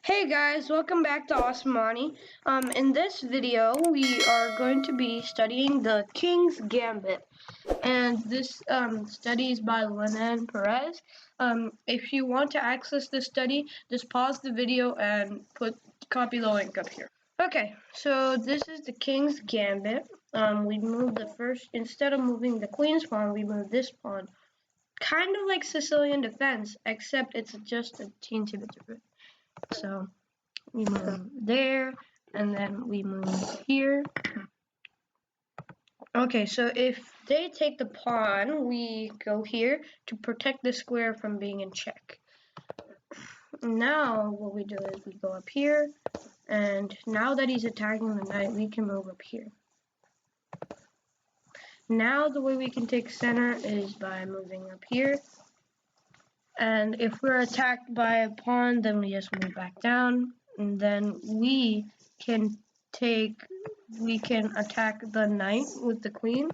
Hey guys, welcome back to Osmani. In this video, we are going to be studying the King's Gambit, and this study is by Lenan Perez. If you want to access this study, just pause the video and copy the link up here. Okay, so this is the King's Gambit. We moved instead of moving the Queen's pawn, we moved this pawn. Kind of like Sicilian defense, except it's just a teensy bit different. So we move there, and then we move here. Okay, so if they take the pawn, we go here to protect the square from being in check. Now what we do is we go up here, and now that he's attacking the knight, we can move up here. Now the way we can take center is by moving up here. And if we're attacked by a pawn, then we just move back down. And then we can attack the knight with the queen.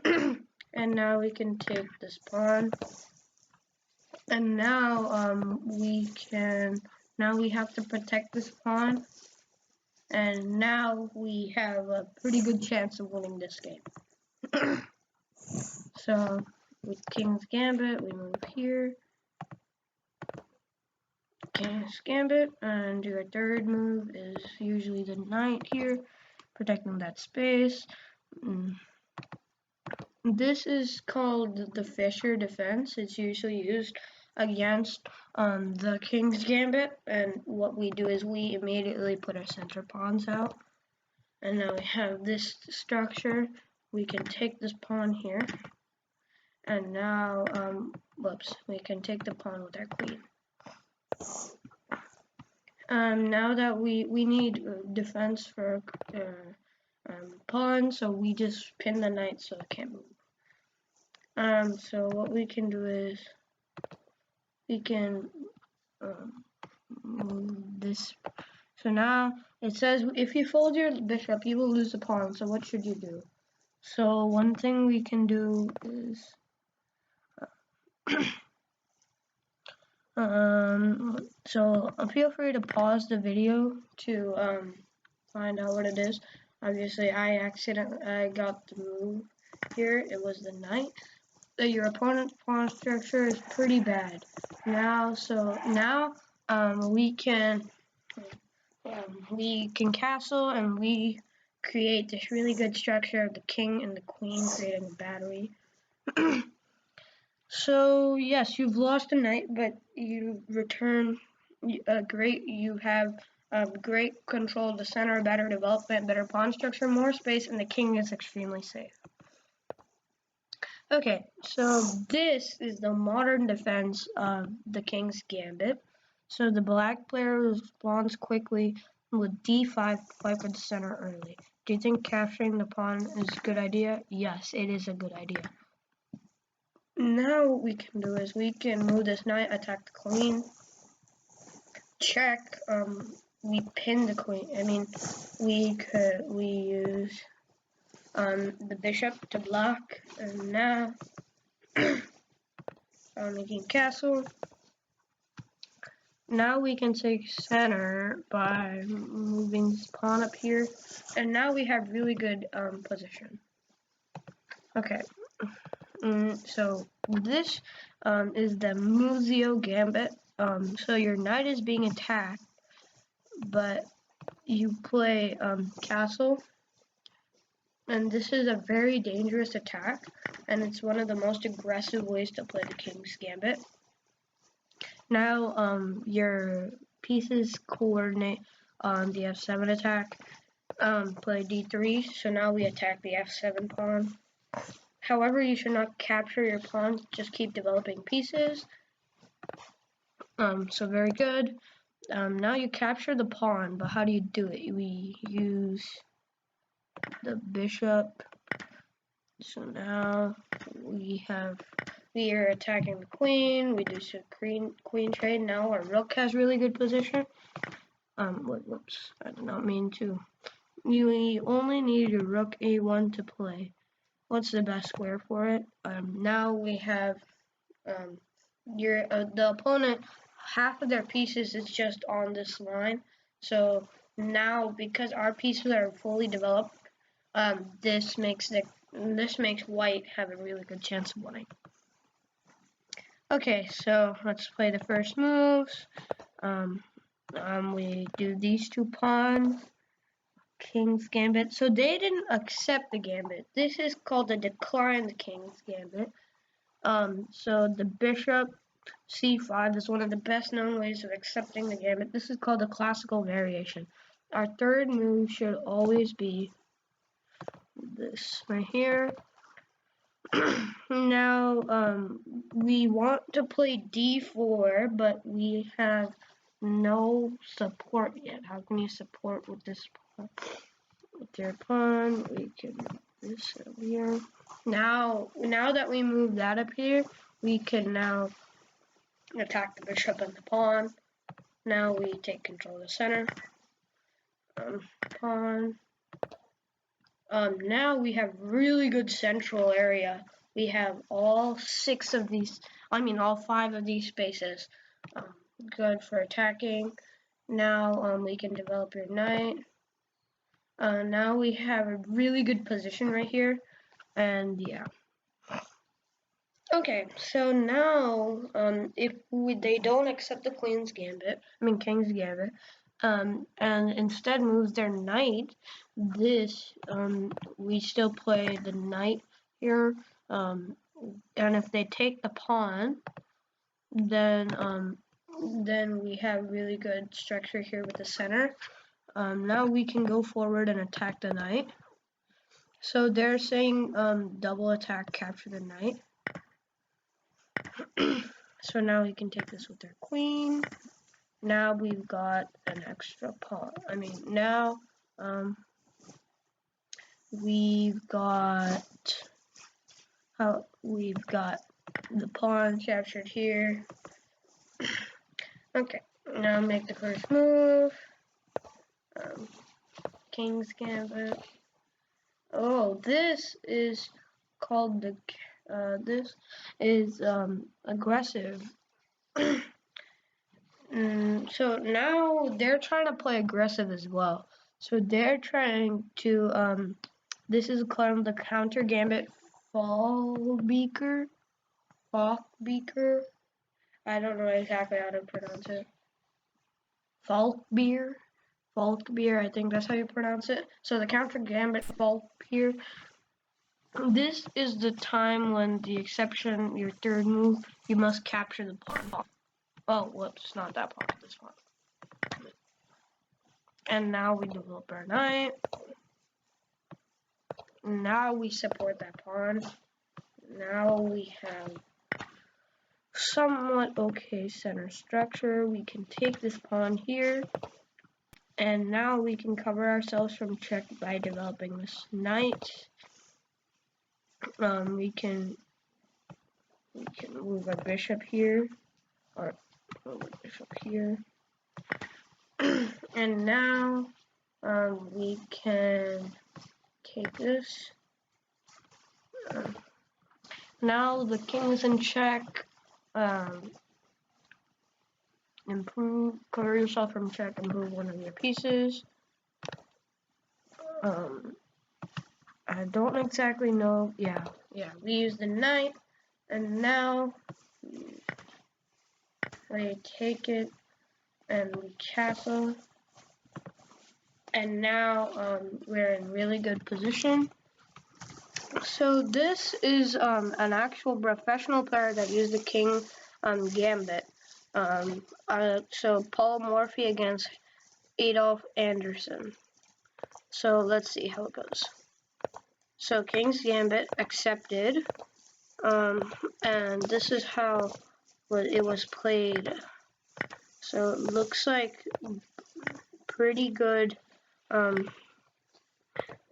And now we can take this pawn. And now we have to protect this pawn. And now we have a pretty good chance of winning this game. So with King's Gambit, we move here. King's Gambit, and your third move is usually the knight here, protecting that space. This is called the Fisher defense. It's usually used against the King's Gambit, and what we do is we immediately put our center pawns out. And now we have this structure. We can take this pawn here, and now, we can take the pawn with our queen. Now that we need defense for pawn, so we just pin the knight so it can't move. So what we can do is we can move this. So now it says if you fold your bishop, you will lose the pawn. So what should you do? So one thing we can do is so feel free to pause the video to find out what it is. Obviously, I got the move here. It was the knight. Your opponent's pawn structure is pretty bad. Now we can castle, and we create this really good structure of the king and the queen, creating a battery. So yes, you've lost a knight, but you return you have great control of the center, better development, better pawn structure, more space, and the king is extremely safe. Okay, so this is the modern defense of the King's Gambit. So the black player responds quickly with d5 to fight for the center early. Do you think capturing the pawn is a good idea? Yes, it is a good idea. Now what we can do is we can move this knight, attack the queen, check, we pin the queen. We use the bishop to block, and now making castle. Now we can take center by moving this pawn up here, and now we have really good position. Okay. So this is the Muzio Gambit. So your knight is being attacked, but you play castle, and this is a very dangerous attack, and it's one of the most aggressive ways to play the King's Gambit. Now your pieces coordinate on the f7 attack. Play d3, so now we attack the f7 pawn. However, you should not capture your pawns, just keep developing pieces. So very good. Now you capture the pawn, but how do you do it? We use the bishop. So now we are attacking the queen. We do some queen trade. Now our rook has really good position. Whoops, I did not mean to. You only need your rook a1 to play. What's the best square for it? Now we have the opponent half of their pieces is just on this line. So now, because our pieces are fully developed, this makes white have a really good chance of winning. Okay, so let's play the first moves. We do these two pawns. King's Gambit. So they didn't accept the Gambit. This is called the declined King's Gambit. So the bishop c5 is one of the best known ways of accepting the Gambit. This is called the classical variation. Our third move should always be this right here. Now, we want to play d4, but we have no support yet. How can you support with this pawn? With your pawn, we can move this up here. Now that we move that up here, we can now attack the bishop and the pawn. Now we take control of the center. Pawn. Now we have really good central area. We have all 5 of these spaces. Good for attacking. Now we can develop your knight. Now we have a really good position right here. And yeah. Okay, so now if they don't accept the King's Gambit, and instead moves their knight, we still play the knight here, and if they take the pawn, then we have really good structure here with the center. Now we can go forward and attack the knight. So they're saying double attack, capture the knight. So now we can take this with our queen. Now we've got an extra pawn. Now we've got the pawn captured here. Okay, now make the first move. King's Gambit. Oh, this is called this is aggressive. So now they're trying to play aggressive as well. So they're trying to this is called the counter gambit Fallbeaker. I don't know exactly how to pronounce it. Falkbeer, I think that's how you pronounce it. So the counter gambit Falkbeer. This is the time when the exception, your third move, you must capture the pawn. Oh, whoops, not that pawn, this one. And now we develop our knight. Now we support that pawn. Now we have somewhat okay center structure. We can take this pawn here. And now we can cover ourselves from check by developing this knight. We can move a bishop here, or move a bishop here. And now we can take this. Now the king is in check. Cover yourself from check, improve one of your pieces. I don't exactly know. Yeah, we use the knight, and now we take it and we castle, and now we're in really good position. So this is an actual professional player that used the King Gambit. So Paul Morphy against Adolf Anderson. So let's see how it goes. So King's Gambit accepted, and this is how it was played. So it looks like pretty good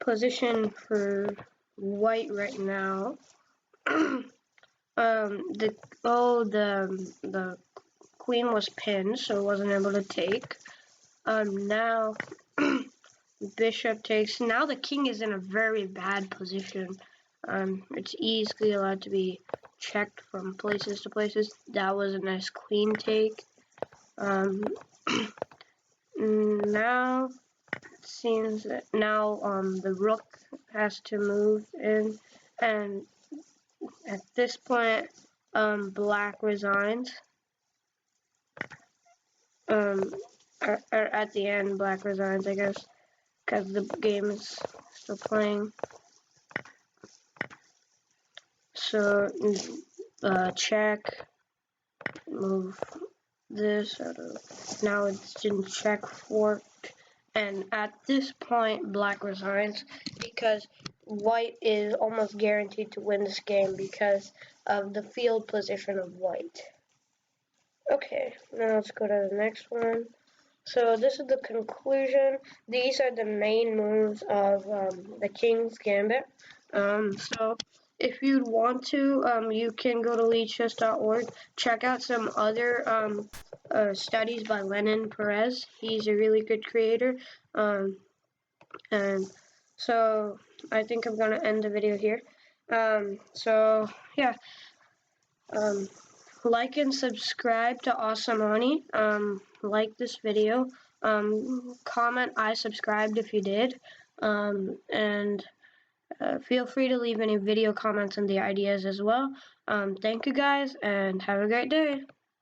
position for white right now. The queen was pinned, so it wasn't able to take. Now bishop takes. Now the king is in a very bad position. It's easily allowed to be checked from places to places. That was a nice queen take. Now it seems that now the rook has to move in, and at this point black resigns. Or at the end black resigns, I guess, because the game is still playing. So check, move this out of, now it's in check forked, and at this point black resigns because white is almost guaranteed to win this game because of the field position of white. Okay, now let's go to the next one. So this is the conclusion. These are the main moves of the King's Gambit. So if you'd want to, you can go to leadchess.org, check out some other studies by Lenin Perez. He's a really good creator. And so I think I'm going to end the video here. So yeah. Like and subscribe to Asamani. Like this video. Comment I subscribed if you did. And feel free to leave any video comments and the ideas as well. Thank you guys and have a great day.